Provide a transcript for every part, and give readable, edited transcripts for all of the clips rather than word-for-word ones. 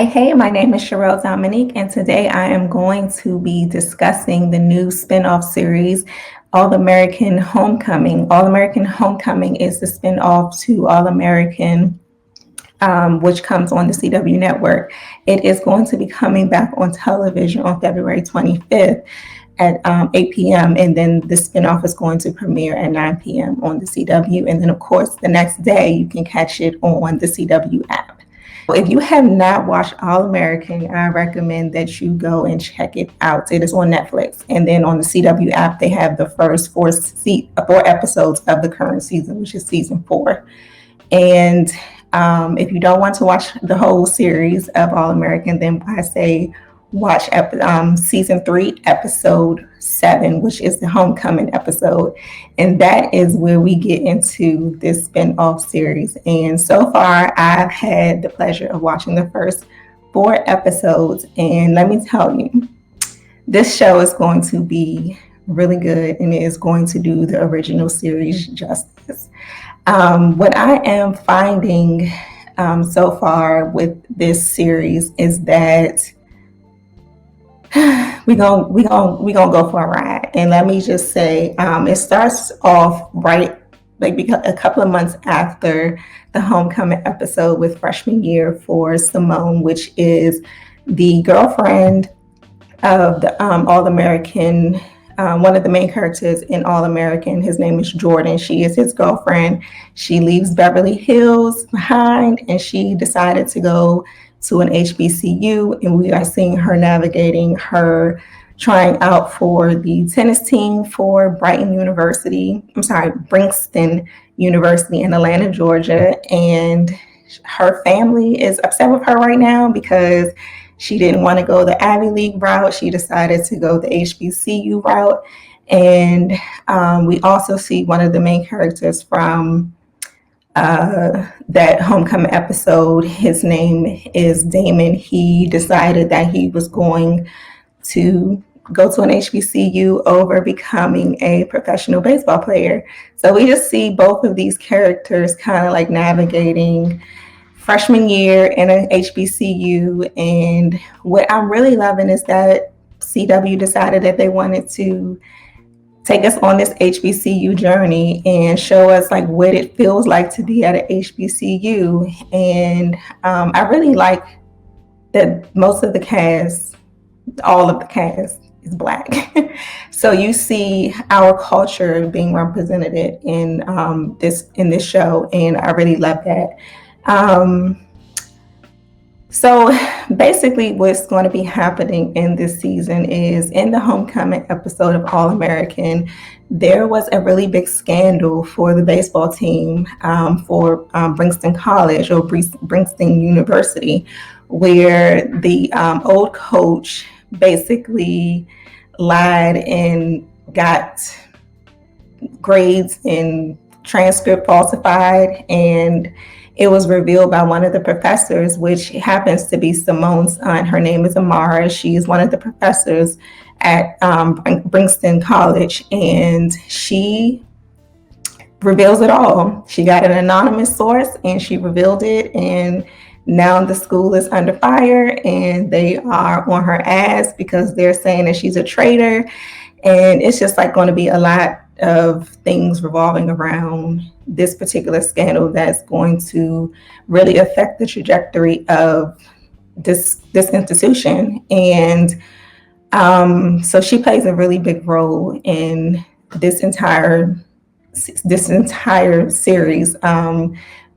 Hey, my name is Sherelle Dominique, and today I am going to be discussing the new spin-off series, All American Homecoming. All American Homecoming is the spin-off to All American, which comes on the CW network. It is going to be coming back on television on February 25th at 8 p.m. And then the spinoff is going to premiere at 9 p.m. on the CW. And then, of course, the next day you can catch it on the CW app. If you have not watched All American, I recommend that you go and check it out. It is on Netflix. And then on the CW app, they have the first four episodes of the current season, which is season 4. And if you don't want to watch the whole series of All American, then I say watch season 3, episode 7, which is the homecoming episode. And that is where we get into this spin-off series. And so far, I've had the pleasure of watching the first 4 episodes. And let me tell you, this show is going to be really good, and it is going to do the original series justice. What I am finding so far with this series is that we gonna go for a ride. And let me just say, it starts off right like a couple of months after the homecoming episode with freshman year for Simone, which is the girlfriend of the All American. One of the main characters in All American, his name is Jordan. She is his girlfriend. She leaves Beverly Hills behind, and she decided to go to an HBCU, and we are seeing her navigating her trying out for the tennis team for Bringston University in Atlanta, Georgia. And her family is upset with her right now because she didn't want to go the Ivy League route. She decided to go the HBCU route. And we also see one of the main characters from that homecoming episode. His name is Damon. He decided that he was going to go to an HBCU over becoming a professional baseball player. So we just see both of these characters kind of like navigating freshman year in an HBCU. And what I'm really loving is that CW decided that they wanted to take us on this HBCU journey and show us like what it feels like to be at an HBCU. And I really like that most of the cast, all of the cast is Black. So you see our culture being represented in this show, and I really love that. So basically what's going to be happening in this season is in the homecoming episode of All American, there was a really big scandal for the baseball team for Bringston College or Bringston University, where the old coach basically lied and got grades and transcript falsified, and it was revealed by one of the professors, which happens to be Simone's aunt. Her name is Amara. She is one of the professors at Bringston College, and she reveals it all. She got an anonymous source, and she revealed it, and now the school is under fire, and they are on her ass because they're saying that she's a traitor, and it's just like going to be a lot of things revolving around this particular scandal that's going to really affect the trajectory of this institution. And so she plays a really big role in this entire series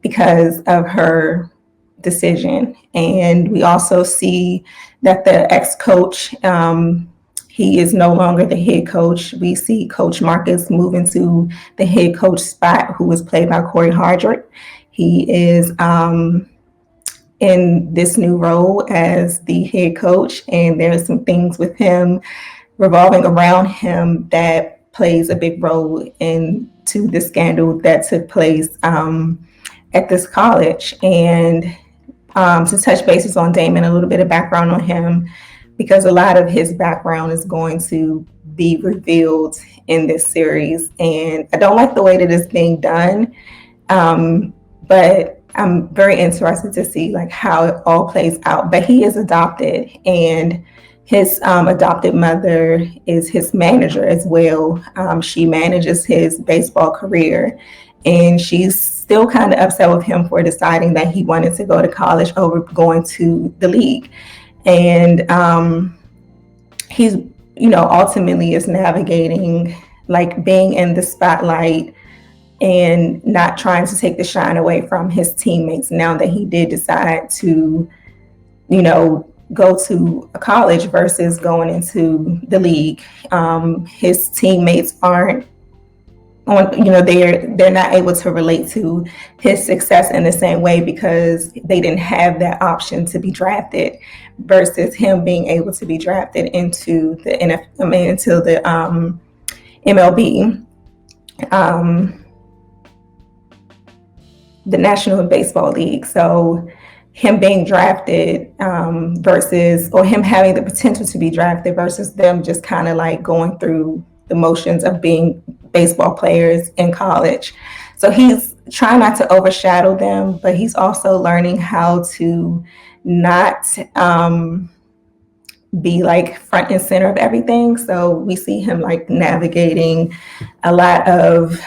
because of her decision. And we also see that the ex-coach, he is no longer the head coach. We see Coach Marcus move into the head coach spot, who is played by Cory Hardrict. He is in this new role as the head coach, and there's some things with him revolving around him that plays a big role into the scandal that took place at this college. And to touch bases on Damon, a little bit of background on him, because a lot of his background is going to be revealed in this series. And I don't like the way that it's being done, but I'm very interested to see like how it all plays out. But he is adopted, and his adopted mother is his manager as well. She manages his baseball career, and she's still kind of upset with him for deciding that he wanted to go to college over going to the league. And he's, ultimately is navigating like being in the spotlight and not trying to take the shine away from his teammates now that he did decide to, go to a college versus going into the league. His teammates aren't on, they're not able to relate to his success in the same way because they didn't have that option to be drafted versus him being able to be drafted into the into the MLB, the National Baseball League. So him being drafted versus, or him having the potential to be drafted versus them just kind of like going through the motions of being baseball players in college. So he's trying not to overshadow them, but he's also learning how to not be like front and center of everything. So we see him like navigating a lot of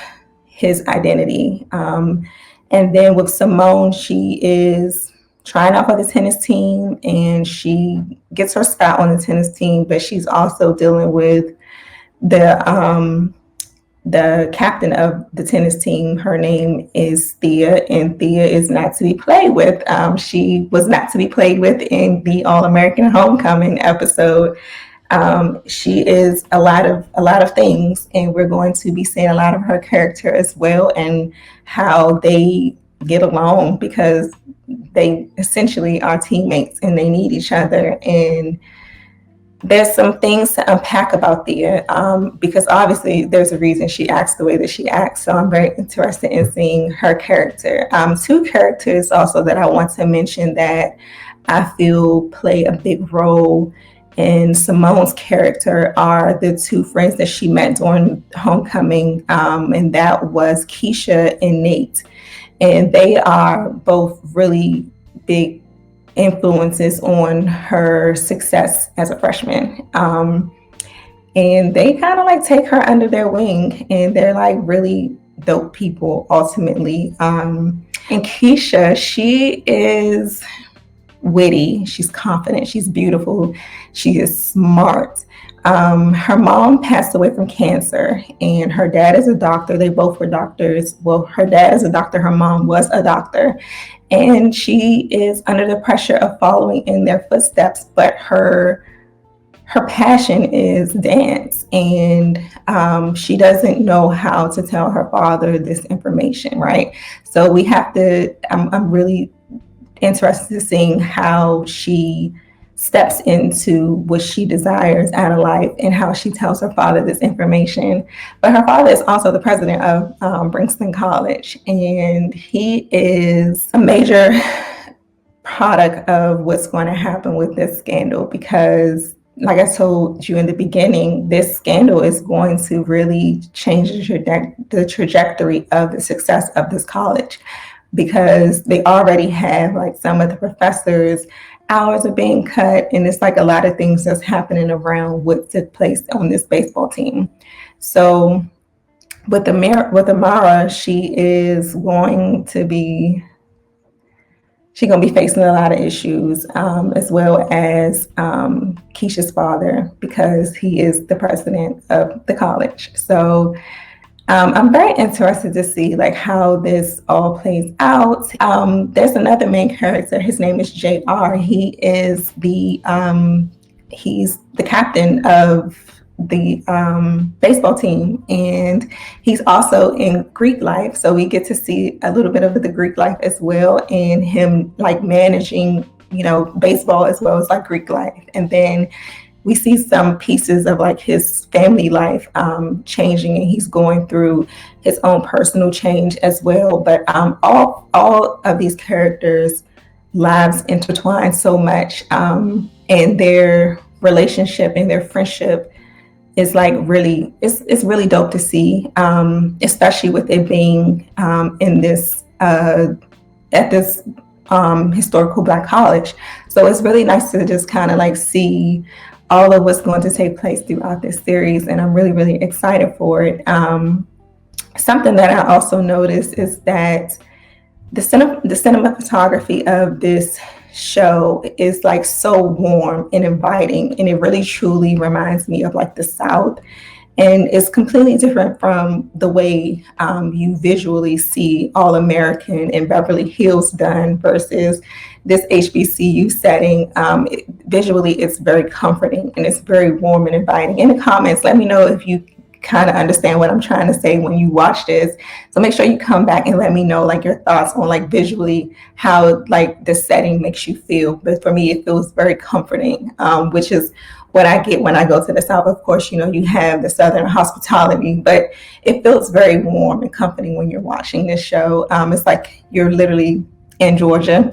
his identity. And then with Simone, she is trying out for the tennis team and she gets her spot on the tennis team, but she's also dealing with the captain of the tennis team. Her name is Thea, and Thea is not to be played with. She was not to be played with in the All-American Homecoming episode. She is a lot of things, and we're going to be seeing a lot of her character as well and how they get along because they essentially are teammates and they need each other. And there's some things to unpack about Thea because obviously there's a reason she acts the way that she acts. So I'm very interested in seeing her character. Two characters also that I want to mention that I feel play a big role in Simone's character are the two friends that she met during homecoming, and that was Keisha and Nate. And they are both really big influences on her success as a freshman. And they kind of like take her under their wing, and they're like really dope people ultimately. And Keisha, she is witty, she's confident, she's beautiful, she is smart. Her mom passed away from cancer and her dad is a doctor. They both were doctors. Well, her dad is a doctor, her mom was a doctor. And she is under the pressure of following in their footsteps, but her passion is dance, and she doesn't know how to tell her father this information, right? So we have to, I'm really interested in seeing how she steps into what she desires out of life and how she tells her father this information. But her father is also the president of Bringston College, and he is a major product of what's going to happen with this scandal because, like I told you in the beginning, this scandal is going to really change the trajectory of the success of this college because they already have like some of the professors' hours are being cut, and it's like a lot of things that's happening around what took place on this baseball team. So with Amara, she's going to be facing a lot of issues, as well as Keisha's father, because he is the president of the college. So I'm very interested to see like how this all plays out. There's another main character. His name is JR. He's the captain of the baseball team, and he's also in Greek life. So we get to see a little bit of the Greek life as well, and him like managing, baseball as well as like Greek life. And then we see some pieces of like his family life changing, and he's going through his own personal change as well. But all of these characters' lives intertwine so much, and their relationship and their friendship is like really, it's really dope to see, especially with it being in this at this historical Black college. So it's really nice to just kind of like see all of what's going to take place throughout this series, and I'm really, really excited for it. Something that I also noticed is that the cinematography of this show is like so warm and inviting, and it really truly reminds me of like the South. And it's completely different from the way you visually see All American in Beverly Hills done versus this HBCU setting. Visually, it's very comforting and it's very warm and inviting. In the comments, let me know if you kind of understand what I'm trying to say when you watch this. So make sure you come back and let me know like your thoughts on like visually how like the setting makes you feel. But for me, it feels very comforting, which is what I get when I go to the South. Of course, you know, you have the Southern hospitality, but it feels very warm and comforting when you're watching this show. It's like you're literally in Georgia.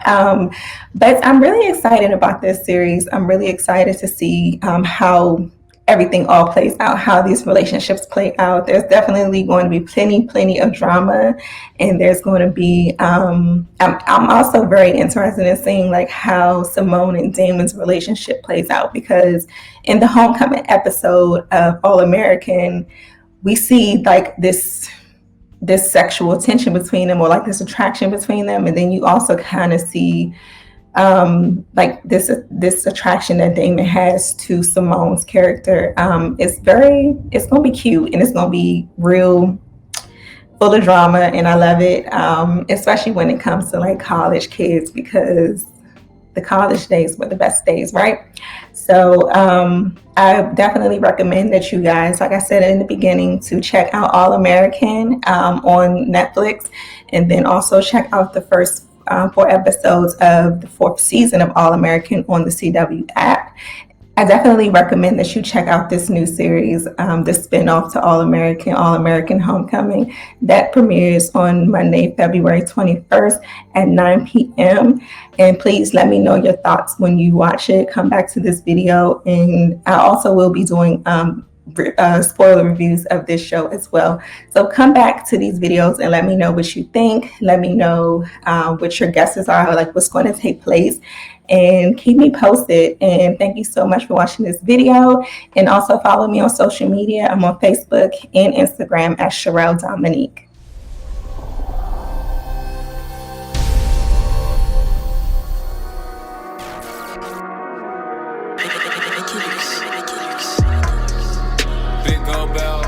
But I'm really excited about this series. I'm really excited to see how everything all plays out, how these relationships play out. There's definitely going to be plenty of drama, and there's going to be I'm also very interested in seeing like how Simone and Damon's relationship plays out, because in the homecoming episode of All American, we see like this sexual tension between them, or like this attraction between them, and then you also kind of see like this attraction that Damon has to Simone's character. It's gonna be cute, and it's gonna be real full of drama, and I love it, especially when it comes to like college kids, because the college days were the best days, right? So I definitely recommend that you guys, like I said in the beginning, to check out All American on Netflix, and then also check out the first 4 episodes of the 4th season of All American on the CW app. I definitely recommend that you check out this new series, the spinoff to All American Homecoming, that premieres on Monday, February 21st at 9 p.m. And please let me know your thoughts when you watch it. Come back to this video, and I also will be doing spoiler reviews of this show as well. So come back to these videos and let me know what you think. Let me know what your guesses are, like what's going to take place, and keep me posted. And thank you so much for watching this video. And also follow me on social media. I'm on Facebook and Instagram at Sherelle Dominique. Big gold bell.